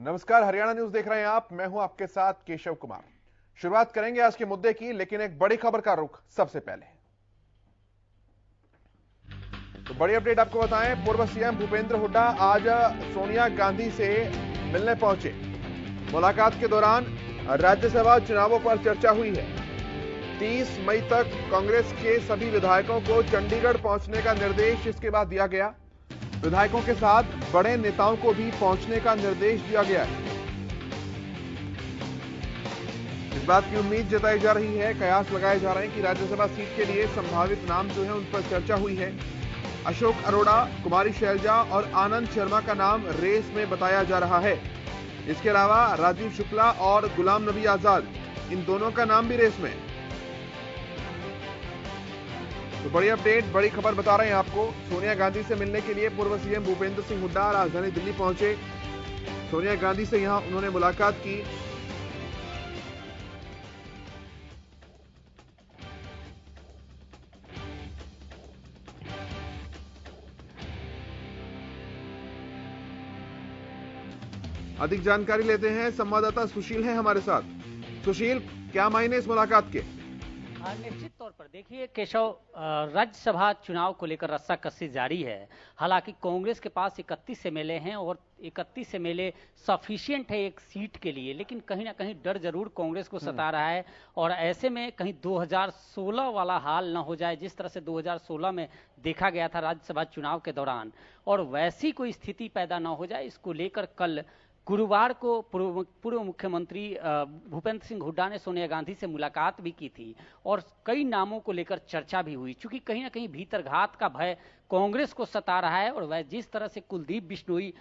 नमस्कार, हरियाणा न्यूज देख रहे हैं आप। मैं हूं आपके साथ केशव कुमार। शुरुआत करेंगे आज के मुद्दे की, लेकिन एक बड़ी खबर का रुख सबसे पहले। तो बड़ी अपडेट आपको बताएं, पूर्व सीएम भूपेंद्र हुड्डा आज सोनिया गांधी से मिलने पहुंचे। मुलाकात के दौरान राज्यसभा चुनावों पर चर्चा हुई है। 30 मई तक कांग्रेस के सभी विधायकों को चंडीगढ़ पहुंचने का निर्देश इसके बाद दिया गया। विधायकों के साथ बड़े नेताओं को भी पहुंचने का निर्देश दिया गया है। इस बात की उम्मीद जताई जा रही है, कयास लगाए जा रहे हैं कि राज्यसभा सीट के लिए संभावित नाम जो है उन पर चर्चा हुई है। अशोक अरोड़ा, कुमारी शैलजा और आनंद शर्मा का नाम रेस में बताया जा रहा है। इसके अलावा राजीव शुक्ला और गुलाम नबी आजाद, इन दोनों का नाम भी रेस में है। तो बड़ी अपडेट, बड़ी खबर बता रहे हैं आपको। सोनिया गांधी से मिलने के लिए पूर्व सीएम भूपेंद्र सिंह हुड्डा राजधानी दिल्ली पहुंचे। सोनिया गांधी से यहां उन्होंने मुलाकात की। अधिक जानकारी लेते हैं, संवाददाता सुशील है हमारे साथ। सुशील, क्या मायने इस मुलाकात के? निश्चित तौर पर देखिए केशव, राज्यसभा चुनाव को लेकर रस्साकसी जारी है। हालांकि कांग्रेस के पास 31 एमएलए हैं और 31 एमएलए सफिशिएंट है एक सीट के लिए, लेकिन कहीं ना कहीं डर जरूर कांग्रेस को सता रहा है। और ऐसे में कहीं 2016 वाला हाल न हो जाए, जिस तरह से 2016 में देखा गया था राज्यसभा चुनाव के दौरान, और वैसी कोई स्थिति पैदा न हो जाए, इसको लेकर कल गुरुवार को पूर्व मुख्यमंत्री भूपेंद्र सिंह हुड्डा ने सोनिया गांधी से मुलाकात भी की थी और कई नामों को लेकर चर्चा भी हुई। चूंकि कहीं ना कहीं भीतरघात का भय कांग्रेस को सता रहा है, और वह जिस तरह से कुलदीप बिश्नोई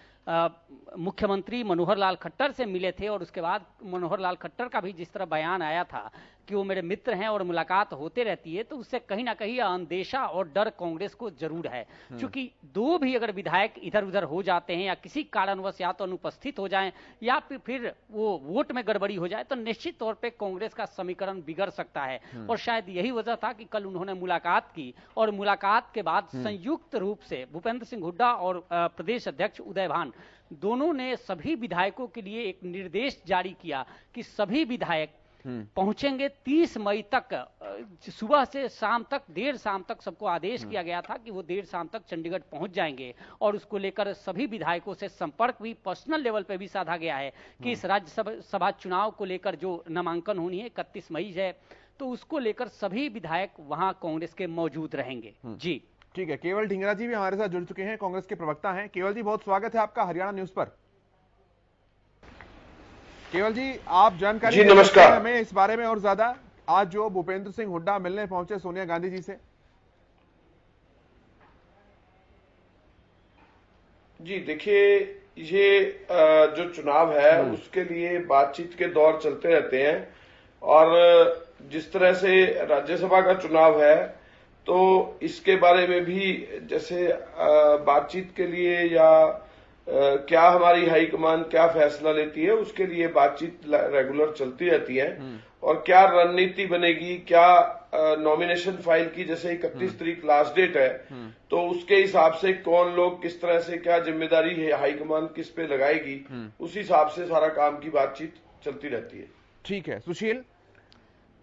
मुख्यमंत्री मनोहर लाल खट्टर से मिले थे और उसके बाद मनोहर लाल खट्टर का भी जिस तरह बयान आया था कि वो मेरे मित्र हैं और मुलाकात होते रहती है, तो उससे कहीं ना कहीं अंदेशा और डर कांग्रेस को जरूर है। क्योंकि दो भी अगर विधायक इधर उधर हो जाते हैं या किसी कारणवश या तो अनुपस्थित हो जाएं या फिर वो वोट में गड़बड़ी हो जाए, तो निश्चित तौर पे कांग्रेस का समीकरण बिगड़ सकता है। और शायद यही वजह था कि कल उन्होंने मुलाकात की और मुलाकात के बाद संयुक्त रूप से भूपेंद्र सिंह हुड्डा और प्रदेश अध्यक्ष उदय भान दोनों ने सभी विधायकों के लिए एक निर्देश जारी किया कि सभी विधायक पहुंचेंगे 30 मई तक। सुबह से शाम तक, देर शाम तक सबको आदेश किया गया था कि वो देर शाम तक चंडीगढ़ पहुंच जाएंगे। और उसको लेकर सभी विधायकों से संपर्क भी पर्सनल लेवल पे भी साधा गया है कि इस राज्यसभा चुनाव को लेकर जो नामांकन होनी है 31 मई है, तो उसको लेकर सभी विधायक वहां कांग्रेस के मौजूद रहेंगे। जी ठीक है, केवल ढींगरा जी भी हमारे साथ जुड़ चुके हैं, कांग्रेस के प्रवक्ता हैं। केवल जी, बहुत स्वागत है आपका हरियाणा न्यूज पर। केवल जी, आप जानकारी जी नमस्कार। हमें इस बारे में और ज्यादा, आज जो भूपेंद्र सिंह हुड्डा मिलने पहुंचे सोनिया गांधी जी से। जी देखिए, ये जो चुनाव है उसके लिए बातचीत के दौर चलते रहते हैं, और जिस तरह से राज्यसभा का चुनाव है तो इसके बारे में भी जैसे बातचीत के लिए या क्या हमारी हाईकमान क्या फैसला लेती है, उसके लिए बातचीत रेगुलर चलती रहती है। और क्या रणनीति बनेगी, क्या नॉमिनेशन फाइल की जैसे 31 तारीख लास्ट डेट है, तो उसके हिसाब से कौन लोग किस तरह से क्या जिम्मेदारी है हाईकमान किस पे लगाएगी, उस हिसाब से सारा काम की बातचीत चलती रहती है। ठीक है सुशील,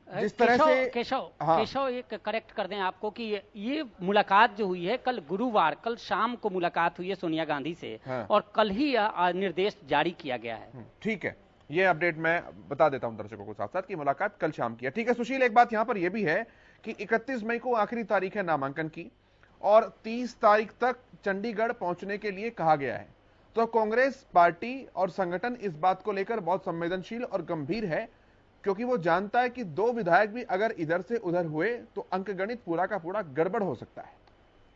जिस तरह से केशव एक करेक्ट कर दें आपको कि ये मुलाकात जो हुई है कल गुरुवार, कल शाम को मुलाकात हुई है सोनिया गांधी से, और कल ही निर्देश जारी किया गया है। ठीक है, ये अपडेट मैं बता देता हूं दर्शकों को साथ साथ कि मुलाकात कल शाम की है। ठीक है सुशील, एक बात यहां पर यह भी है कि 31 मई को आखिरी तारीख है नामांकन की और 30 तारीख तक चंडीगढ़ पहुंचने के लिए कहा गया है। तो कांग्रेस पार्टी और संगठन इस बात को लेकर बहुत संवेदनशील और गंभीर है, क्योंकि वो जानता है कि दो विधायक भी अगर इधर से उधर हुए तो अंकगणित पूरा का पूरा गड़बड़ हो सकता है।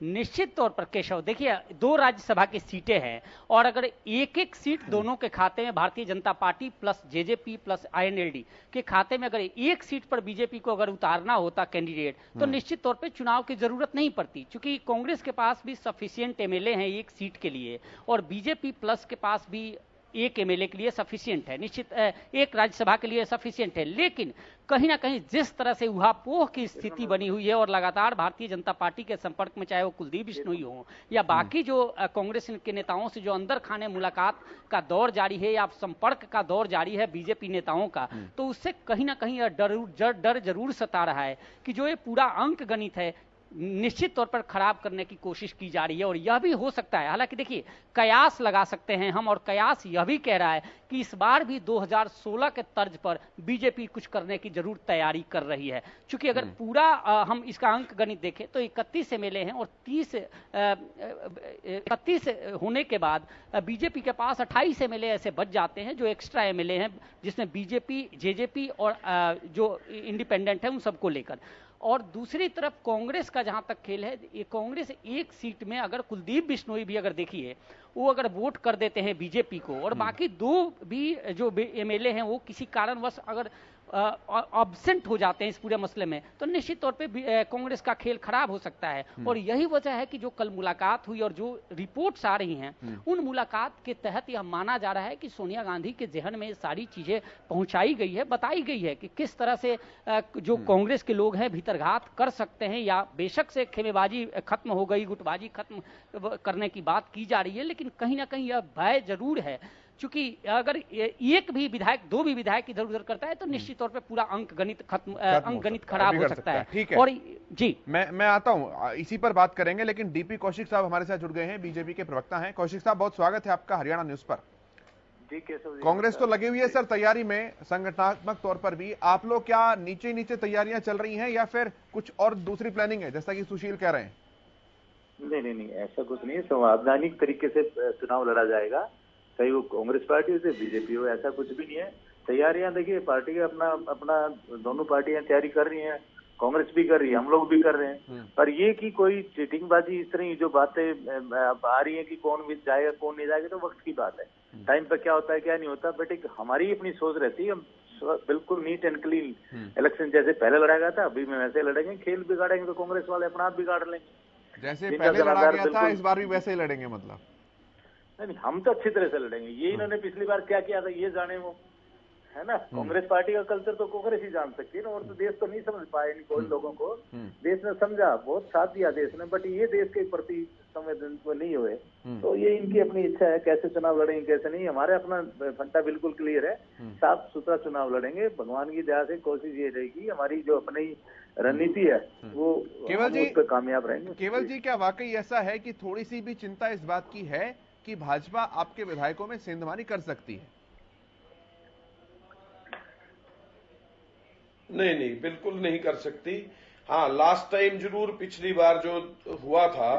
निश्चित तौर पर केशव, देखिए 2 राज्यसभा की सीटें हैं और अगर एक एक सीट दोनों के खाते में Bharatiya Janata party plus JJP plus INLD के खाते में अगर एक सीट पर बीजेपी को अगर उतारना होता कैंडिडेट, तो निश्चित तौर पे चुनाव की जरूरत नहीं पड़ती, क्योंकि कांग्रेस के पास भी सफिशिएंट एमएलए हैं एक सीट के लिए और बीजेपी प्लस के पास भी एक एमएलए के लिए सफिशिएंट है, निश्चित एक राज्यसभा के लिए सफिशिएंट है। लेकिन कहीं ना कहीं जिस तरह से उहापोह की स्थिति बनी हुई है और लगातार भारतीय जनता पार्टी के संपर्क में, चाहे वो कुलदीप बिश्नोई हो या बाकी जो कांग्रेस के नेताओं से जो अंदर खाने मुलाकात का दौर जारी है या संपर्क का दौर जारी है बीजेपी नेताओं का, तो उससे कहीं ना कहीं डर जरूर सता रहा है कि जो ये पूरा अंक गणित है निश्चित तौर पर खराब करने की कोशिश की जा रही है। और यह भी हो सकता है, हालांकि देखिए कयास लगा सकते हैं हम, और कयास यह भी कह रहा है कि इस बार भी 2016 के तर्ज पर बीजेपी कुछ करने की जरूर तैयारी कर रही है। क्योंकि अगर पूरा हम इसका अंक गणित देखें तो 31 एमएलए हैं और 31 होने के बाद बीजेपी के पास 28 एमएलए ऐसे बच जाते हैं जो एक्स्ट्रा एमएलए हैं, जिसमें बीजेपी, जेजेपी और जो इंडिपेंडेंट है उन सबको लेकर। और दूसरी तरफ कांग्रेस का जहां तक खेल है, ये कांग्रेस एक सीट में अगर कुलदीप बिश्नोई भी अगर देखिए वो अगर वोट कर देते हैं बीजेपी को और बाकी दो भी जो एमएलए हैं वो किसी कारणवश अगर अब्सेंट हो जाते हैं इस पूरे मसले में, तो निश्चित तौर पे कांग्रेस का खेल खराब हो सकता है। और यही वजह है कि जो कल मुलाकात हुई और जो रिपोर्ट्स आ रही हैं उन मुलाकात के तहत यह माना जा रहा है कि सोनिया गांधी के जहन में सारी चीजें पहुंचाई गई है, बताई गई है कि किस तरह से जो कांग्रेस के लोग हैं भीतरघात कर सकते हैं, या बेशक से खेमेबाजी खत्म हो गई, गुटबाजी खत्म करने की बात की जा रही है, लेकिन कहीं ना कहीं यह भय जरूर है। क्योंकि अगर एक भी विधायक, दो भी विधायक इधर उधर करता है तो निश्चित तौर पे पूरा अंक गणित खराब हो सकता है। ठीक है, और जी मैं आता हूं, इसी पर बात करेंगे, लेकिन डीपी कौशिक साहब हमारे साथ जुड़ गए हैं, बीजेपी के प्रवक्ता हैं। कौशिक साहब, बहुत स्वागत है आपका हरियाणा न्यूज पर। कांग्रेस तो लगी हुई है सर तैयारी में, संगठनात्मक तौर पर भी। आप लोग क्या नीचे नीचे तैयारियां चल रही हैं या फिर कुछ और दूसरी प्लानिंग है, जैसा कि सुशील कह रहे हैं? नहीं, ऐसा कुछ नहीं है। संवैधानिक तरीके से चुनाव लड़ा जाएगा, चाहे वो कांग्रेस पार्टी हो चाहे बीजेपी हो, ऐसा कुछ भी नहीं है। तैयारियां देखिए पार्टी का अपना दोनों पार्टियां तैयारी कर रही हैं, कांग्रेस भी कर रही है, हम लोग भी कर रहे हैं। पर ये कि कोई चीटिंगबाजी इस तरह जो बातें आ रही है कि कौन भी जाएगा कौन नहीं जाएगा, तो वक्त की बात है, टाइम पर क्या होता है क्या नहीं होता। बट एक हमारी अपनी सोच रहती है, हम बिल्कुल नीट एंड क्लीन इलेक्शन जैसे पहले लड़ाया गया था अभी में वैसे लड़ेंगे। खेल बिगाड़ेंगे तो कांग्रेस वाले अपना आप बिगाड़ लेंगे, जैसे पहले लड़ा गया था इस बार भी वैसे ही लड़ेंगे। मतलब नहीं, हम तो अच्छी तरह से लड़ेंगे। ये इन्होंने पिछली बार क्या किया था ये जाने वो, है ना। कांग्रेस पार्टी का कल्चर तो कांग्रेस ही जान सकती है ना, और तो देश तो नहीं समझ पाए कोई लोगों को। देश ने समझा, बहुत साथ दिया देश ने, बट ये देश के प्रति संवेदनशील नहीं हुए। तो ये इनकी अपनी इच्छा है, कैसे चुनाव लड़ेंगे कैसे नहीं। हमारे अपना फंडा बिल्कुल क्लियर है, साफ सुथरा चुनाव लड़ेंगे। भगवान की दया से कोशिश ये रहेगी, हमारी जो अपनी रणनीति है वो केवल जी उस पर कामयाब रहेंगे। केवल जी, क्या वाकई ऐसा है कि थोड़ी सी भी चिंता इस बात की है कि भाजपा आपके विधायकों में सेंधमारी कर सकती है? नहीं, बिल्कुल नहीं कर सकती। हाँ, लास्ट टाइम जरूर, पिछली बार जो हुआ था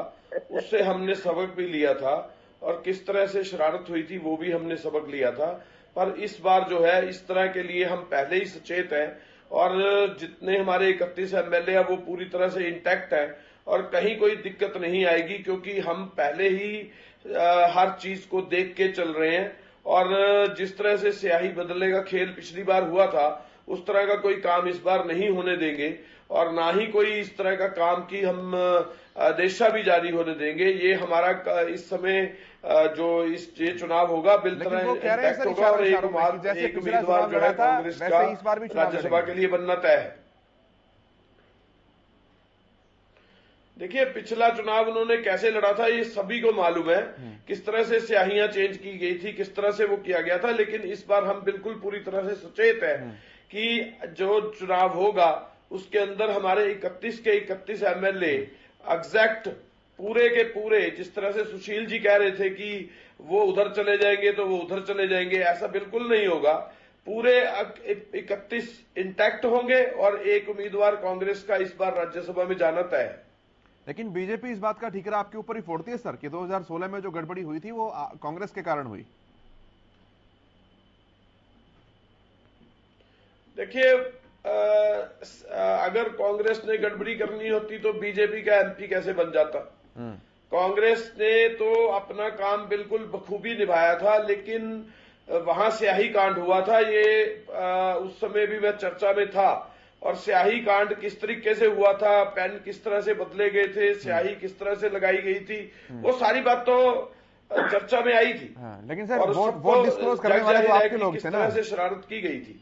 उससे हमने सबक भी लिया था, और किस तरह से शरारत हुई थी वो भी हमने सबक लिया था। पर इस बार जो है, इस तरह के लिए हम पहले ही सचेत हैं, और जितने हमारे 31 एमएलए हैं वो पूरी तरह से इंटैक्ट है, और कहीं कोई दिक्कत नहीं आएगी, क्योंकि हम पहले ही हर चीज को देख के चल रहे हैं। और जिस तरह से स्याही बदलने का खेल पिछली बार हुआ था उस तरह का कोई काम इस बार नहीं होने देंगे, और ना ही कोई इस तरह का काम की हम आदेशा भी जारी होने देंगे। ये हमारा इस समय जो ये चुनाव होगा बिल्कुल इंटैक्ट होगा, और एक उम्मीदवार जो है कांग्रेस का राज्यसभा के लिए बनना तय है। देखिए, पिछला चुनाव उन्होंने कैसे लड़ा था ये सभी को मालूम है, किस तरह से स्याहियां चेंज की गई थी, किस तरह से वो किया गया था। लेकिन इस बार हम बिल्कुल पूरी तरह से सचेत है कि जो चुनाव होगा उसके अंदर हमारे 31 के 31 एमएलए एग्जैक्ट पूरे के पूरे, जिस तरह से सुशील जी कह रहे थे कि वो उधर चले जाएंगे तो वो उधर चले जाएंगे, ऐसा बिल्कुल नहीं होगा। पूरे 31 इंटैक्ट होंगे, और एक उम्मीदवार कांग्रेस का इस बार राज्यसभा में जाना तय है। लेकिन बीजेपी इस बात का ठीकरा आपके ऊपर ही फोड़ती है सर कि 2016 में जो गड़बड़ी हुई थी वो कांग्रेस के कारण हुई। देखिए, अगर कांग्रेस ने गड़बड़ी करनी होती तो बीजेपी का एमपी कैसे बन जाता। कांग्रेस ने तो अपना काम बिल्कुल बखूबी निभाया था, लेकिन वहां स्याही कांड हुआ था। ये उस समय भी मैं चर्चा में था, और स्याही कांड किस तरीके से हुआ था, पेन किस तरह से बदले गए थे, स्याही किस तरह से लगाई गई थी, वो सारी बात तो चर्चा में आई थी। हाँ, लेकिन सर और वोट डिस्क्लोज करने वाले तो आपके लोग थे ना। किस तरह से शरारत की गई थी,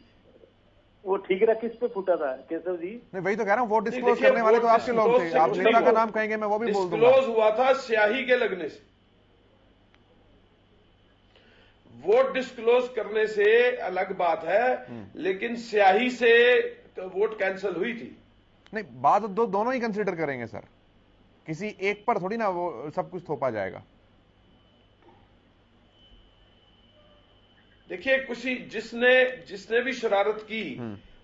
वो ठीकरा किस पे फूटा था केशव जी? नहीं, वही तो कह रहा हूँ, वोट डिस्क्लोज करने वाले तो आपके लोग थे। आप नेता का नाम कहेंगे मैं वो भी बोल दूंगा। डिस्क्लोज हुआ था स्याही के लगने से, वोट डिस्क्लोज करने से अलग बात है, लेकिन स्याही से वोट कैंसिल हुई थी। नहीं, बात दोनों ही कंसीडर करेंगे सर, किसी एक पर थोड़ी ना वो सब कुछ थोपा जाएगा। देखिए, किसी जिसने भी शरारत की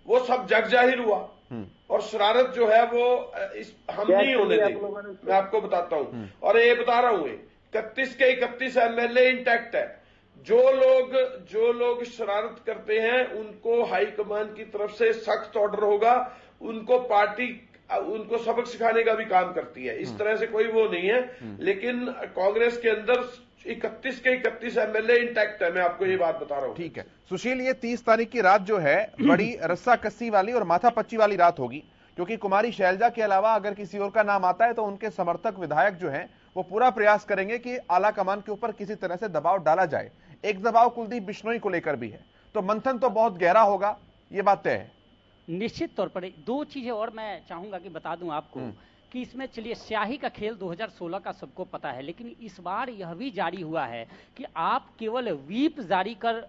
वो सब जग जाहिर हुआ, और शरारत जो है वो हम नहीं होने देंगे। मैं आपको बताता हूं, और ये बता रहा हूं, 31 के 31 एमएलए इंटैक्ट है। जो लोग शरारत करते हैं उनको हाईकमान की तरफ से सख्त ऑर्डर होगा, उनको पार्टी उनको सबक सिखाने का भी काम करती है। इस तरह से कोई वो नहीं है, लेकिन कांग्रेस के अंदर 31 के 31 एमएलए इंटैक्ट है। मैं आपको ये बात बता रहा हूं। ठीक है सुशील, ये 30 तारीख की रात जो है बड़ी रस्सा कस्सी वाली और माथापच्ची वाली रात होगी, क्योंकि कुमारी शैलजा के अलावा अगर किसी और का नाम आता है तो उनके समर्थक विधायक जो हैं वो पूरा प्रयास करेंगे कि आला कमान के ऊपर किसी तरह से दबाव डाला जाए। एक दबाव कुलदीप बिश्नोई को लेकर भी है, तो मंथन तो बहुत गहरा होगा, ये बात तय है। निश्चित तौर पर दो चीजें और मैं चाहूंगा कि बता दूं आपको कि इसमें, चलिए स्याही का खेल 2016 का सबको पता है, लेकिन इस बार यह भी जारी हुआ है कि आप केवल व्हीप जारी कर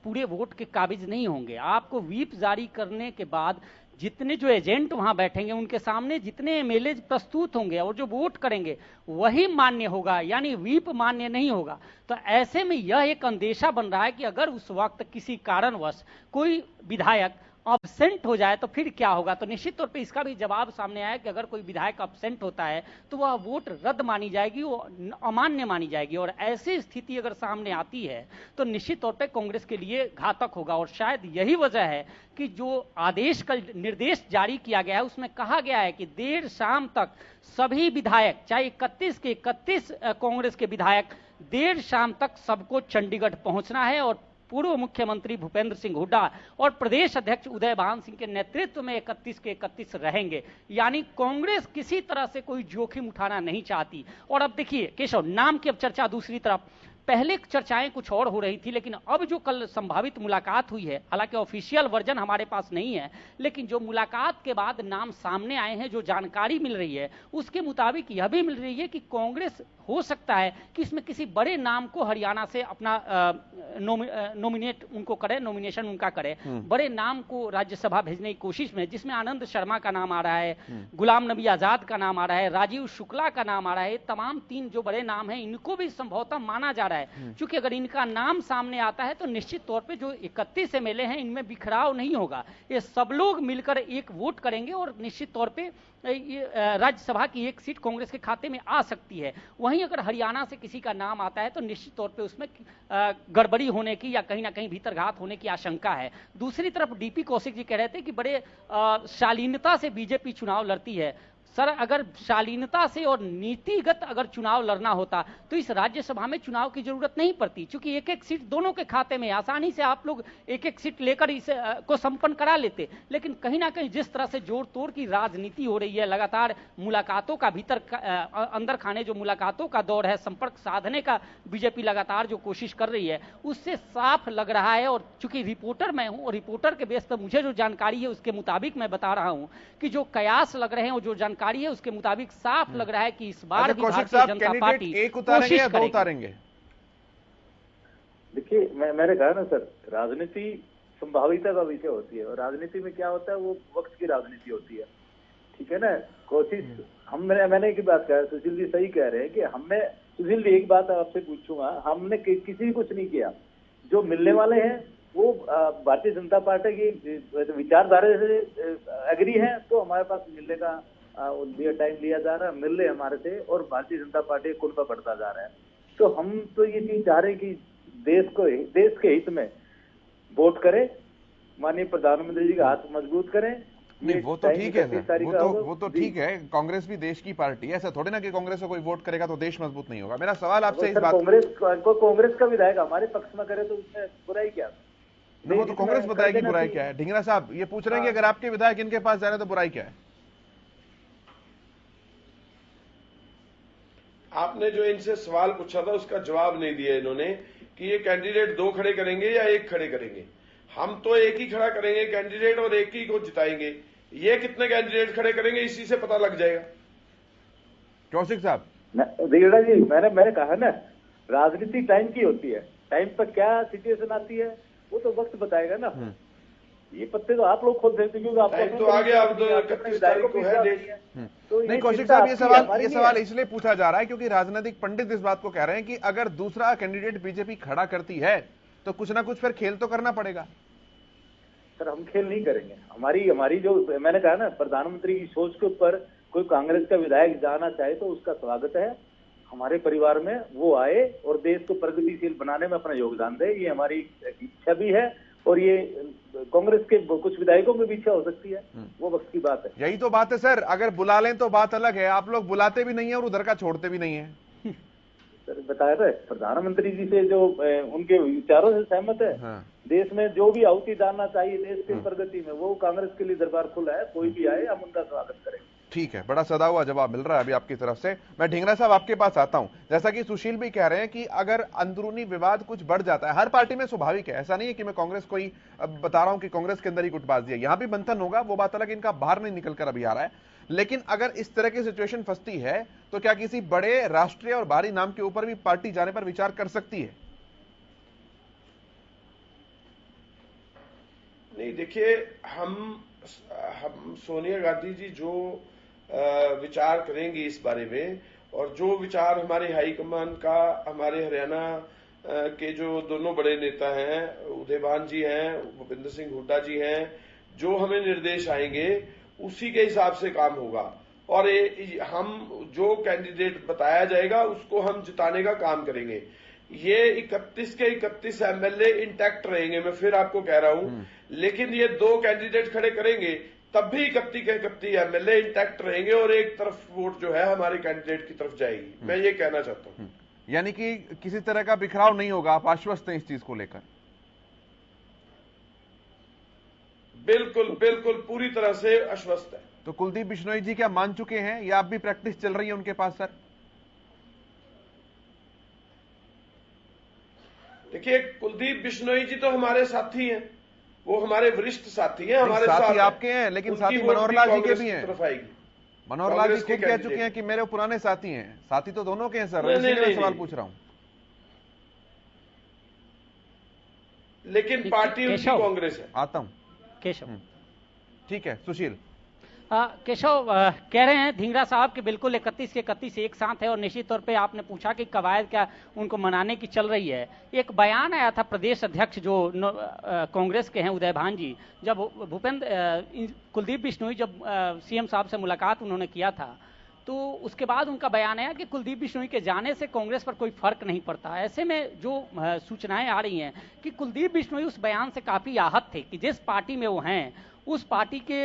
पूरे वोट के काबिज नहीं होंगे। आपको व्हीप जारी करने के बाद जितने जो एजेंट वहां बैठेंगे उनके सामने जितने एमएलए प्रस्तुत होंगे और जो वोट करेंगे वही मान्य होगा, यानी व्हीप मान्य नहीं होगा। तो ऐसे में यह एक अंदेशा बन रहा है कि अगर उस वक्त किसी कारणवश कोई विधायक अब्सेंट हो जाए तो फिर क्या होगा। तो निश्चित तौर पे इसका भी जवाब सामने आया कि अगर कोई विधायक अब्सेंट होता है तो वह वोट रद्द मानी जाएगी, वो अमान्य मानी जाएगी, और ऐसी स्थिति अगर सामने आती है तो निश्चित तौर पे कांग्रेस के लिए घातक होगा। और शायद यही वजह है कि जो आदेश कल निर्देश जारी किया गया है उसमें कहा गया है कि देर शाम तक सभी विधायक, चाहे 31 के 31 कांग्रेस के विधायक, देर शाम तक सबको चंडीगढ़ पहुंचना है, और पूर्व मुख्यमंत्री भूपेंद्र सिंह हुड्डा और प्रदेश अध्यक्ष उदयभान सिंह के नेतृत्व में 31 के 31 रहेंगे। यानी कांग्रेस किसी तरह से कोई जोखिम उठाना नहीं चाहती। और अब देखिए केशव, नाम की अब चर्चा दूसरी तरफ, पहले चर्चाएं कुछ और हो रही थी, लेकिन अब जो कल संभावित मुलाकात हुई है, हालांकि ऑफिशियल वर्जन हमारे पास नहीं है, लेकिन जो मुलाकात के बाद नाम सामने आए हैं, जो जानकारी मिल रही है उसके मुताबिक यह भी मिल रही है कि कांग्रेस हो सकता है कि इसमें किसी बड़े नाम को हरियाणा से अपना नॉमिनेट उनको करे, नॉमिनेशन उनका करे, बड़े नाम को राज्यसभा भेजने की कोशिश में, जिसमें आनंद शर्मा का नाम आ रहा है, गुलाम नबी आजाद का नाम आ रहा है, राजीव शुक्ला का नाम आ रहा है। तमाम 3 जो बड़े नाम हैं इनको भी संभवतः माना जा रहा है। क्योंकि अगर इनका नाम सामने आता है तो निश्चित तौर पे जो 31 एमएलए हैं इनमें बिखराव नहीं होगा, ये सब लोग मिलकर एक वोट करेंगे और निश्चित तौर पे राज्यसभा की एक सीट कांग्रेस के खाते में आ सकती है। वहीं अगर हरियाणा से किसी का नाम आता है तो निश्चित तौर पे उसमें गड़बड़ी होने की या कहीं ना कहीं भीतरघात होने की आशंका है। दूसरी तरफ डीपी कौशिक जी कह रहे थे कि बड़े शालीनता से बीजेपी चुनाव लड़ती है। सर, अगर शालीनता से और नीतिगत अगर चुनाव लड़ना होता तो इस राज्यसभा में चुनाव की जरूरत नहीं पड़ती, क्योंकि एक एक सीट दोनों के खाते में, आसानी से आप लोग एक एक सीट लेकर इसे को संपन्न करा लेते। लेकिन कहीं ना कहीं जिस तरह से जोड़ तोड़ की राजनीति हो रही है, लगातार मुलाकातों का भीतर अंदर खाने जो मुलाकातों का दौर है, संपर्क साधने का बीजेपी लगातार जो कोशिश कर रही है, उससे साफ लग रहा है। और चूंकि रिपोर्टर मैं हूं और रिपोर्टर के बेस पर मुझे जो जानकारी है उसके मुताबिक मैं बता रहा हूं कि जो कयास लग रहे हैं और जो जानकारी है उसके मुताबिक साफ लग रहा है कि इस बार भी भारतीय जनता पार्टी एक उतारेंगे या 2 उतारेंगे? देखिए, मैंने कहा ना सर, राजनीति संभाविता का विषय होती है, और राजनीति में क्या होता है वो वक्त की राजनीति होती है। ठीक है ना, कोशिश मैंने एक बात कहा, सुशील जी सही कह रहे हैं कि हमने, सुशील जी एक बात आपसे पूछूंगा, हमने किसी कुछ नहीं किया। जो मिलने वाले हैं वो भारतीय जनता पार्टी की विचारधारा से एग्री है, तो हमारे पास मिलने का टाइम लिया जा रहा है, मिल रहे हमारे से, और भारतीय जनता पार्टी कुनबा बढ़ता जा रहा है। तो हम तो ये चीज चाह रहे हैं कि देश के हित में वोट करें, माननीय प्रधानमंत्री जी का हाथ मजबूत करें। नहीं, वो तो ठीक है सर, वो तो ठीक है, कांग्रेस भी देश की पार्टी है, ऐसा थोड़े ना कि कांग्रेस को कोई वोट करेगा तो देश मजबूत नहीं होगा। मेरा सवाल आपसे इस बात, कांग्रेस का विधायक हमारे पक्ष में करे तो उसमें बुराई क्या? वो तो कांग्रेस बताएगी बुराई क्या है। ढिंगरा साहब ये पूछ रहे हैं कि अगर आपके विधायक इनके पास जा रहे हैं तो बुराई क्या है? आपने जो इनसे सवाल पूछा था उसका जवाब नहीं दिया इन्होंने कि ये कैंडिडेट 2 खड़े करेंगे या 1 खड़े करेंगे। हम तो 1 ही खड़ा करेंगे कैंडिडेट और 1 ही को जिताएंगे। ये कितने कैंडिडेट खड़े करेंगे इसी से पता लग जाएगा। कौशिक साहब, दिगड़ा जी, मैंने कहा ना, राजनीति टाइम की होती है, टाइम पर क्या सिचुएशन आती है वो तो वक्त बताएगा ना। ये पत्ते तो आप लोग खुद देते क्योंकि आपको तो आगे अब 31 तारीख को है डेट। तो नहीं कौशिक साहब, ये सवाल इसलिए पूछा जा रहा है क्योंकि राजनीतिक पंडित इस बात को कह रहे हैं कि अगर दूसरा कैंडिडेट बीजेपी खड़ा करती है तो कुछ ना कुछ फिर खेल तो करना पड़ेगा। सर हम खेल नहीं करेंगे। हमारी जो मैंने कहा ना, प्रधानमंत्री की सोच के ऊपर कोई कांग्रेस का विधायक जाना चाहे तो उसका स्वागत है। हमारे परिवार में वो आए और देश को प्रगतिशील बनाने में अपना योगदान दे, ये हमारी इच्छा भी है। और ये कांग्रेस के कुछ विधायकों में भी इच्छा हो सकती है, वो वक्त की बात है। यही तो बात है सर, अगर बुला लें तो बात अलग है, आप लोग बुलाते भी नहीं है और उधर का छोड़ते भी नहीं है। सर बताया था, प्रधानमंत्री जी से जो उनके विचारों से सहमत है। हाँ। देश में जो भी आहुति डालना चाहिए देश की प्रगति में, वो कांग्रेस के लिए दरबार खुला है। कोई भी आए हम उनका स्वागत करेंगे। ठीक है, बड़ा सदा हुआ जवाब मिल रहा है अभी आपकी तरफ से। मैं ढींगरा साहब आपके पास आता हूं। जैसा कि सुशील भी कह रहे हैं कि अगर अंदरूनी विवाद कुछ बढ़ जाता है, हर पार्टी में स्वाभाविक है, ऐसा नहीं है कि मैं कांग्रेस को ही बता रहा हूं कि कांग्रेस के अंदर ही गुटबाजी है, यहां भी मंथन होगा, वो बात अलग, इनका बाहर नहीं निकल कर अभी आ रहा है। लेकिन अगर इस तरह की सिचुएशन फंसती है तो क्या किसी बड़े राष्ट्रीय और भारी नाम के ऊपर भी पार्टी जाने पर विचार कर सकती है? नहीं, देखिए, हम सोनिया गांधी जी जो विचार करेंगी इस बारे में, और जो विचार हमारे हाईकमान का, हमारे हरियाणा के जो दोनों बड़े नेता हैं, उदयभान जी हैं, भूपेंद्र सिंह हुड्डा जी हैं, जो हमें निर्देश आएंगे उसी के हिसाब से काम होगा। और हम जो कैंडिडेट बताया जाएगा उसको हम जिताने का काम करेंगे। ये 31 के 31 एमएलए इंटैक्ट रहेंगे, मैं फिर आपको कह रहा हूं। लेकिन ये 2 कैंडिडेट खड़े करेंगे तब भी 31 के 31 एमएलए इंटैक्ट रहेंगे और एक तरफ वोट जो है हमारे कैंडिडेट की तरफ जाएगी। मैं ये कहना चाहता हूं। यानी कि किसी तरह का बिखराव नहीं होगा, आप आश्वस्त हैं इस चीज को लेकर? बिल्कुल बिल्कुल, पूरी तरह से आश्वस्त है। तो कुलदीप बिश्नोई जी क्या मान चुके हैं या अब भी प्रैक्टिस चल रही है उनके पास? सर देखिए, कुलदीप बिश्नोई जी तो हमारे साथी हैं, वो हमारे वरिष्ठ साथी हैं, हमारे साथी साथ आपके हैं, लेकिन साथी मनोहर लाल जी के भी हैं। मनोहर लाल जी खुद कह चुके हैं कि मेरे पुराने साथी हैं। साथी तो दोनों के हैं सर, इसीलिए मैं सवाल पूछ रहा हूं। लेकिन पार्टी उनकी कांग्रेस है। आता हूं केशव। ठीक है, सुशील। केशव कह रहे हैं ढींगरा साहब कि बिल्कुल 31 के 31 एक साथ है, और निश्चित तौर पे आपने पूछा कि कवायद क्या उनको मनाने की चल रही है। एक बयान आया था प्रदेश अध्यक्ष जो कांग्रेस के हैं उदयभान जी, जब कुलदीप बिश्नोई जब सीएम साहब से मुलाकात उन्होंने किया था, तो उसके बाद उनका बयान आया कि कुलदीप बिश्नोई के जाने से कांग्रेस पर कोई फर्क नहीं पड़ता। ऐसे में जो सूचनाएं आ रही हैं कि कुलदीप बिश्नोई उस बयान से काफी आहत थे कि जिस पार्टी में वो हैं उस पार्टी के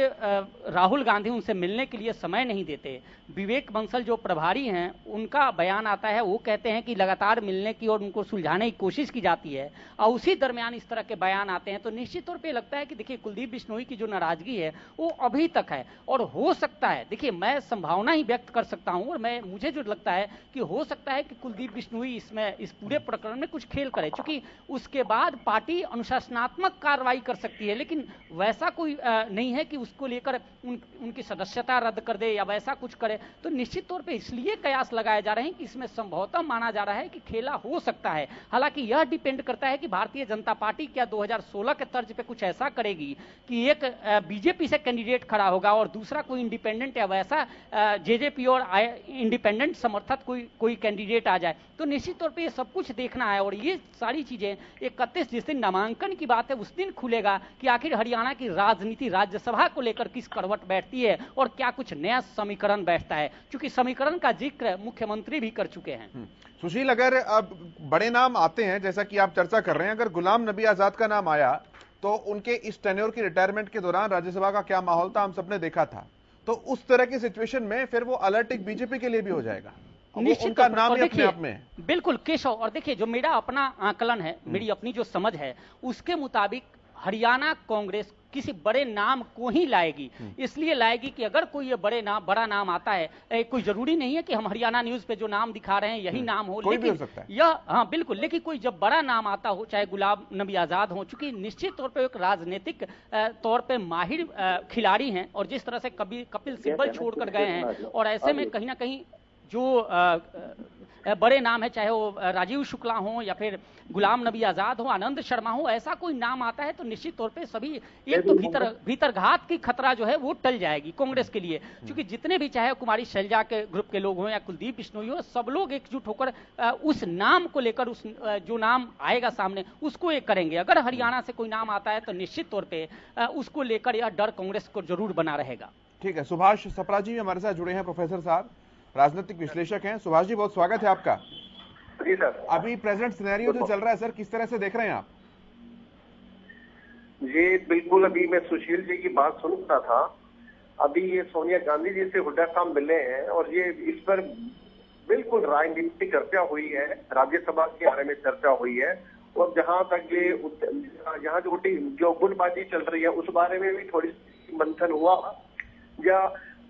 राहुल गांधी उनसे मिलने के लिए समय नहीं देते। विवेक बंसल जो प्रभारी हैं उनका बयान आता है, वो कहते हैं कि लगातार मिलने की और उनको सुलझाने की कोशिश की जाती है, और उसी दरमियान इस तरह के बयान आते हैं। तो निश्चित तौर पे लगता है कि देखिए कुलदीप बिश्नोई की जो नाराजगी है वो अभी तक है, और हो सकता है, देखिए मैं संभावना ही व्यक्त कर सकता हूं, और मुझे जो लगता है कि हो सकता है कि कुलदीप बिश्नोई इसमें इस पूरे प्रकरण में कुछ खेल करे, क्योंकि उसके बाद पार्टी अनुशासनात्मक कार्रवाई कर सकती है, लेकिन वैसा कोई नहीं है कि उसको लेकर उनकी सदस्यता रद्द कर दे या वैसा कुछ करे। तो निश्चित तौर पे इसलिए कयास लगाए जा रहे हैं कि इसमें संभवतः माना जा रहा है कि खेला हो सकता है। हालांकि यह डिपेंड करता है कि भारतीय जनता पार्टी क्या 2016 के तर्ज पे कुछ ऐसा करेगी कि एक बीजेपी से कैंडिडेट खड़ा होगा और दूसरा कोई इंडिपेंडेंट या वैसा जेजेपी और इंडिपेंडेंट समर्थक कोई कैंडिडेट आ जाए। तो निश्चित तौर पर यह सब कुछ देखना है, और ये सारी चीजें 31 जिस दिन नामांकन की बात है उस दिन खुलेगा कि आखिर हरियाणा की राजनीति राज्यसभा को लेकर किस करवट बैठती है और क्या कुछ नया समीकरण बैठता है, क्योंकि समीकरण का जिक्र मुख्यमंत्री भी कर चुके हैं। सुशील, अगर अब बड़े नाम आते हैं जैसा कि आप चर्चा कर रहे हैं, अगर गुलाम नबी आजाद का नाम आया तो उनके इस टेन्योर की रिटायरमेंट के दौरान राज्यसभा का क्या माहौल था हम सबने देखा था। तो उस तरह की सिचुएशन में फिर वो अलर्ट एक बीजेपी के लिए भी हो जाएगा, उनका नाम ही अपने आप में। बिल्कुल केशव, और देखिए जो मेरा अपना आकलन है, मेरी अपनी जो समझ है उसके मुताबिक हरियाणा कांग्रेस किसी बड़े नाम को ही लाएगी। इसलिए लाएगी कि अगर कोई ये बड़ा नाम आता है, कोई जरूरी नहीं है कि हम हरियाणा न्यूज पे जो नाम दिखा रहे हैं यही नाम हो, कोई भी हो सकता है। यह हाँ बिल्कुल, लेकिन कोई जब बड़ा नाम आता हो, चाहे गुलाम नबी आजाद हो, चूंकि निश्चित तौर पर एक राजनीतिक तौर पर माहिर खिलाड़ी हैं और जिस तरह से कपिल सिब्बल छोड़कर गए हैं, और ऐसे में कहीं ना कहीं जो बड़े नाम है, चाहे वो राजीव शुक्ला हो या फिर गुलाम नबी आजाद हो, आनंद शर्मा हो, ऐसा कोई नाम आता है तो निश्चित तौर पे सभी एक तो भीतरघात की खतरा जो है वो टल जाएगी कांग्रेस के लिए, क्योंकि जितने भी चाहे कुमारी शैलजा के ग्रुप के लोग हों या कुलदीप बिश्नोई हो, सब लोग एकजुट होकर उस नाम को लेकर, उस जो नाम आएगा सामने उसको एक करेंगे। अगर हरियाणा से कोई नाम आता है तो निश्चित तौर पर उसको लेकर यह डर कांग्रेस को जरूर बना रहेगा। ठीक है, सुभाष सप्रा जी हमारे साथ जुड़े हैं, प्रोफेसर साहब, राजनीतिक विश्लेषक हैं। सुभाष जी बहुत स्वागत है आपका। जी सर। अभी प्रेजेंट सिनेरियो जो चल रहा है सर, किस तरह से देख रहे हैं आप? जी बिल्कुल, अभी मैं सुशील जी की बात सुन रहा था। अभी ये सोनिया गांधी जी से हुड्डा साहब मिले हैं और ये इस पर बिल्कुल राजनीतिक चर्चा हुई है, राज्यसभा के बारे में चर्चा हुई है, और जहां तक ये यहाँ जो गुटबाजी चल रही है उस बारे में भी थोड़ी मंथन हुआ। या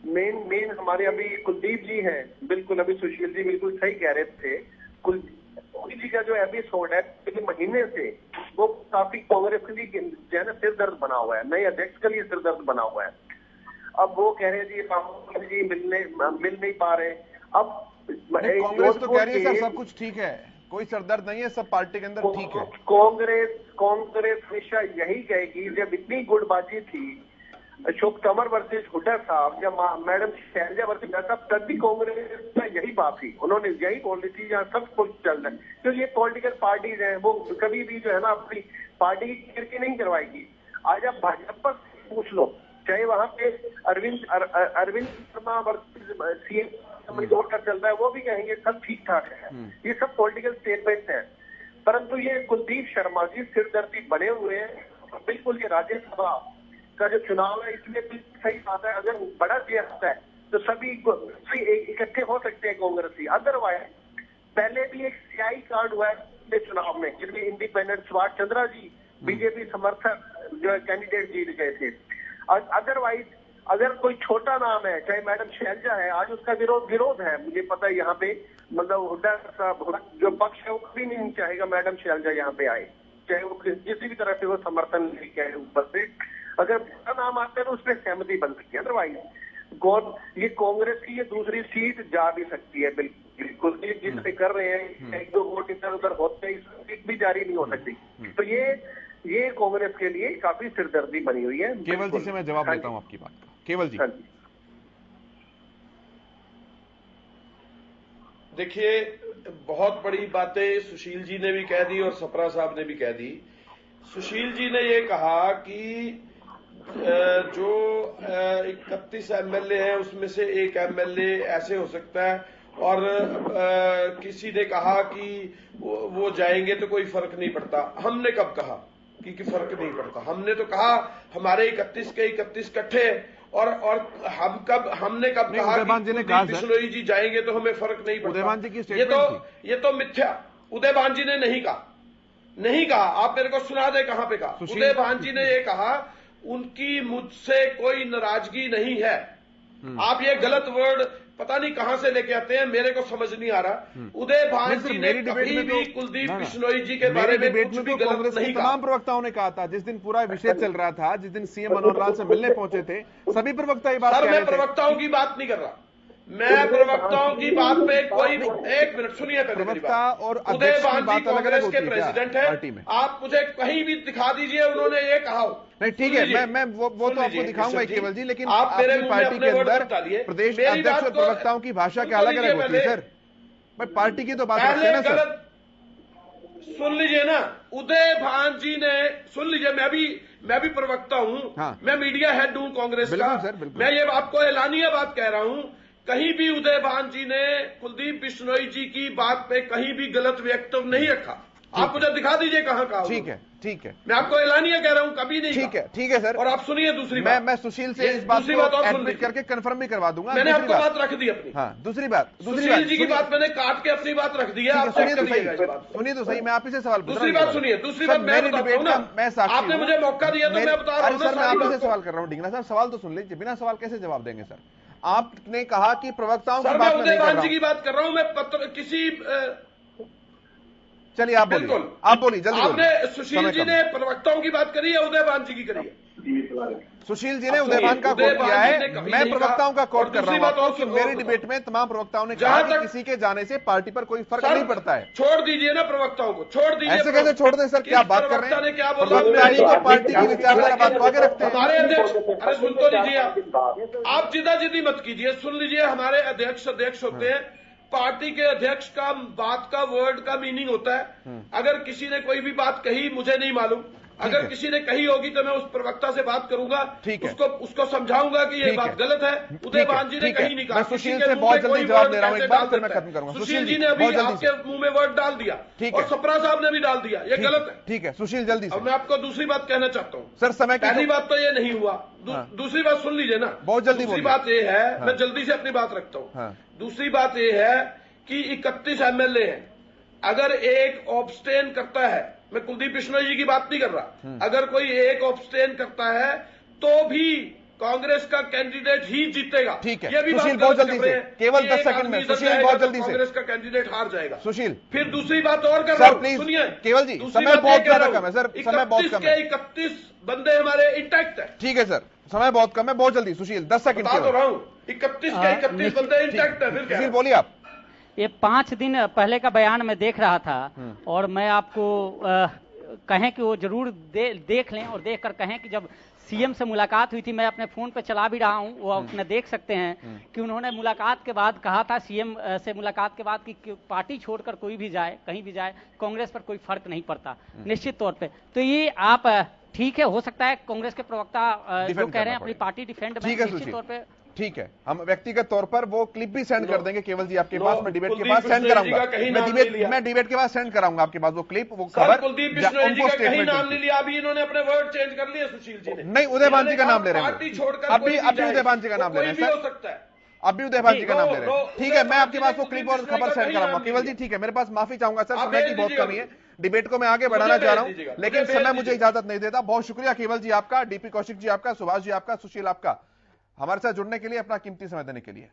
मेन हमारे अभी कुलदीप जी हैं, बिल्कुल अभी सुशील जी बिल्कुल सही कह रहे थे। कुलदीप जी का जो एपिसोड है पिछले महीने से वो काफी कांग्रेस के लिए जो है ना सिर दर्द बना हुआ है, नए अध्यक्ष के लिए सिर दर्द बना हुआ है। अब वो कह रहे जी राहुल जी मिल नहीं पा रहे। अब कांग्रेस तो कह रही है सर सब कुछ ठीक है, कोई सरदर्द नहीं है, सब पार्टी के अंदर ठीक है। कांग्रेस हमेशा यही कहेगी, जब इतनी गुटबाजी थी अशोक तंवर वर्सेस हुड्डा साहब या मैडम शैलजा वर्सेस हुड्डा साहब, तब भी कांग्रेस में यही बात थी, उन्होंने यही बोली थी यहाँ सब कुछ चल रहा है, क्योंकि ये पॉलिटिकल पार्टीज हैं, वो कभी भी जो है ना अपनी पार्टी की गिरकी नहीं करवाएगी। आज आप भाजपा से पूछ लो, चाहे वहां पे अरविंद शर्मा वर्सेस सीएम जोड़कर चल रहा है, वो भी कहेंगे सब ठीक ठाक है। ये सब पॉलिटिकल स्टेटमेंट है, परंतु ये कुलदीप शर्मा जी सिरदर्दी बने हुए हैं। बिल्कुल ये राज्यसभा का जो चुनाव है इसमें सही बात है, अगर बड़ा किया जाता है तो सभी इकट्ठे हो सकते हैं कांग्रेसी। अदरवाइज पहले भी एक सियाही कार्ड हुआ है चुनाव में, जिसमें इंडिपेंडेंट सुभाष चंद्रा जी बीजेपी समर्थक जो कैंडिडेट जीत गए थे। अदरवाइज अगर कोई छोटा नाम है, चाहे मैडम शैलजा है, आज उसका विरोध है, मुझे पता है यहाँ पे, मतलब हुड्डा साहब जो पक्ष है वो कभी नहीं चाहेगा मैडम शैलजा यहाँ पे आए, चाहे वो किसी भी तरह से वो समर्थन लेके आए ऊपर से। अगर बड़ा नाम आता है तो उसमें सहमति बन सकती है। अदरवाइज ये कांग्रेस की ये दूसरी सीट जा भी सकती है। बिल्कुल जिससे कर रहे हैं, एक दो वोट इधर उधर होते हैं, सीट भी जारी नहीं हो सकती। तो ये कांग्रेस के लिए काफी सिरदर्दी बनी हुई है। केवल जी से मैं जवाब देता हूं आपकी बात का। केवल जी, देखिए बहुत बड़ी बातें सुशील जी ने भी कह दी और सप्रा साहब ने भी कह दी। सुशील जी ने ये कहा कि जो 31 एमएलए हैं उसमें से एक एमएलए ऐसे हो सकता है, और किसी ने कहा कि वो जाएंगे तो कोई फर्क नहीं पड़ता। हमने कब कहा कि फर्क नहीं पड़ता? हमने तो कहा हमारे 31 के 31 इकट्ठे, और हमने कब कहा कि बिश्नोई जी जाएंगे तो हमें फर्क नहीं पड़ता? उदयभान जी की स्टेटमेंट ये तो मिथ्या। उदयभान जी ने नहीं कहा। आप मेरे को सुना दे कहां पे कहा। उदयभान जी ने ये कहा उनकी मुझसे कोई नाराजगी नहीं है। आप ये गलत वर्ड पता नहीं कहां से लेके आते हैं, मेरे को समझ नहीं आ रहा। उदयभान जी ने कभी भी कुलदीप बिश्नोई जी के बारे में कुछ भी गलत नहीं कहा। तमाम प्रवक्ताओं ने कहा था, जिस दिन पूरा विषय चल रहा था, जिस दिन सीएम मनोहर लाल से मिलने पहुंचे थे, सभी प्रवक्ता ये बात कह रहे थे। मैं प्रवक्ताओं की बात नहीं कर रहा, मैं प्रवक्ताओं की बात पे कोई एक मिनट सुनिए। प्रवक्ता और उदयभान जी कांग्रेस के प्रेसिडेंट है, आप मुझे कहीं भी दिखा दीजिए उन्होंने ये कहा हो। नहीं ठीक है, मैं वो तो आपको दिखाऊंगा केवल जी, लेकिन आप मेरे पार्टी के अंदर प्रदेश अध्यक्ष और प्रवक्ताओं की भाषा क्या अलग अलग होती है सर? भाई पार्टी की तो बात करते हैं ना सर। सुन लीजिए ना, उदयभान जी ने सुन लीजिए, मैं भी प्रवक्ता हूं। हाँ। मैं मीडिया हेड हूं कांग्रेस का। मैं ये आपको एलानिया बात कह रहा हूं, कहीं भी उदयभान जी ने कुलदीप बिश्नोई जी की बात पे कहीं भी गलत वक्तव्य नहीं रखा। आप मुझे दिखा दीजिए कहाँ कहा। ठीक है, ठीक है, मैं आपको एलानिया कह रहा हूं, कभी नहीं। ठीक है सर। और आप सुनिए दूसरी बात, मैं सुशील से इस बात को एडमिट करके कंफर्म भी करवा दूंगा। मैंने आपको बात रख दी अपनी। हाँ, दूसरी बात सुशील जी की बात मैंने काट के अपनी बात रख दी है। आप सुनिए तो सही, मैं आप ही से सवाल पूछ रहा हूं। दूसरी बात सुनिए, दूसरी बात मैं बताता हूं ना, मैं साक्षी आपने मुझे मौका दिया तो मैं बता रहा हूं। सर मैं आप ही से सवाल कर रहा हूं, ढींगरा साहब सवाल तो सुन लीजिए, बिना सवाल कैसे जवाब देंगे सर? आपने कहा कि प्रवक्ताओं की बात उदय भान जी की बात कर रहा हूं मैं, पत्र किसी। चलिए आप बोलिए, आप बोलिए जल्दी। आपने सुशील जी ने प्रवक्ताओं की बात करी है, उदय भान जी की करी है? सुशील जी ने उदय भान का कोट किया है, मैं प्रवक्ताओं का कोट कर रहा हूं कि मेरी डिबेट में तमाम प्रवक्ताओं ने कहा कि किसी के जाने से पार्टी पर कोई फर्क नहीं पड़ता है। छोड़ दीजिए ना प्रवक्ताओं को, छोड़ दीजिए। ऐसे कैसे छोड़ दें सर? क्या बात कर रहे हैं? प्रवक्ता ही तो पार्टी की विचारधारा बात को आगे रखते हैं। हमारे अध्यक्ष, अरे सुन तो लीजिए, आप जिद्दी मत कीजिए, सुन लीजिए। हमारे अध्यक्ष होते हैं, पार्टी के अध्यक्ष का बात का वर्ड का मीनिंग होता है। अगर किसी ने कोई भी बात कही, मुझे नहीं मालूम, अगर किसी ने कही होगी तो मैं उस प्रवक्ता से बात करूंगा, उसको समझाऊंगा कि ये बात गलत है। उदय भान जी ने कहीं नहीं कहा। सुशील से बहुत जल्दी जवाब दे रहा हूं, एक बार फिर मैं खत्म करूंगा। सुशील जी ने अभी आपके मुंह में वर्ड डाल दिया और सप्रा साहब ने भी डाल दिया, ये गलत है। ठीक है सुशील, जल्दी से। अब मैं आपको दूसरी बात कहना चाहता हूँ सर। समय पहली बात तो ये नहीं हुआ, दूसरी बात सुन लीजिए ना, बहुत जल्दी। दूसरी बात ये है, मैं जल्दी से अपनी बात रखता हूँ। दूसरी बात ये है कि 31 एमएलए हैं, अगर एक ऑब्स्टेन करता है, मैं कुलदीप बिश्नोई जी की बात नहीं कर रहा, अगर कोई एक ऑब्स्टेन करता है तो भी कांग्रेस का कैंडिडेट ही जीतेगा। ठीक है ये भी सुशील, बहुत जल्दी से, केवल 10 सेकंड में सुशील, बहुत जल्दी से। कांग्रेस का कैंडिडेट हार जाएगा सुशील। फिर दूसरी बात और कर रहा हूं, प्लीज सुनिए केवल जी, समय बहुत ज्यादा कम है सर, समय बहुत कम है। 31 बंदे हमारे इंटैक्ट है। ठीक है सर, समय बहुत कम है, बहुत जल्दी सुशील, 10 सेकंड बता तो रहा हूं, 31 के 31 बंदे इंटैक्ट है। फिर सुशील बोलिए आप। ये 5 दिन पहले का बयान मैं देख रहा था और मैं आपको कहें कि वो जरूर देख लें और देखकर कहें कि जब सीएम से मुलाकात हुई थी, मैं अपने फोन पे चला भी रहा हूं, वो अपने देख सकते हैं कि उन्होंने मुलाकात के बाद कहा था, सीएम से मुलाकात के बाद, कि पार्टी छोड़कर कोई भी जाए, कहीं भी जाए, कांग्रेस पर कोई फर्क नहीं पड़ता निश्चित तौर पे। तो ये आप ठीक है, हो सकता है कांग्रेस के प्रवक्ता जो कह रहे हैं अपनी पार्टी डिफेंड में, निश्चित तौर पर ठीक है, हम व्यक्तिगत तौर पर वो क्लिप भी सेंड कर देंगे केवल जी आपके पास, मैं डिबेट के बाद सेंड कराऊंगा, मैं डिबेट के बाद सेंड कराऊंगा आपके पास वो क्लिप, वो खबर। कुलदीप बिश्नोई जी का कहीं नाम नहीं लिया, अभी इन्होंने अपने वर्ड चेंज कर लिए सुशील जी ने। नहीं, उदय भान जी का नाम ले रहे हैं, पार्टी छोड़कर अभी उदय भान जी का नाम ले रहे हैं सर, हो सकता है अभी उदय भान जी का नाम ले रहे हैं। ठीक है, मैं आपके पास वो क्लिप और खबर सेंड कराऊंगा केवल जी। ठीक है, मेरे पास माफी चाहूंगा सर, समय की बहुत कमी है, डिबेट को मैं आगे बढ़ाना चाह रहा हूं लेकिन समय मुझे इजाजत नहीं देता। बहुत शुक्रिया केवल जी आपका, डीपी कौशिक जी आपका, सुभाष जी आपका, सुशील आपका, हमारे साथ जुड़ने के लिए, अपना कीमती समय देने के लिए।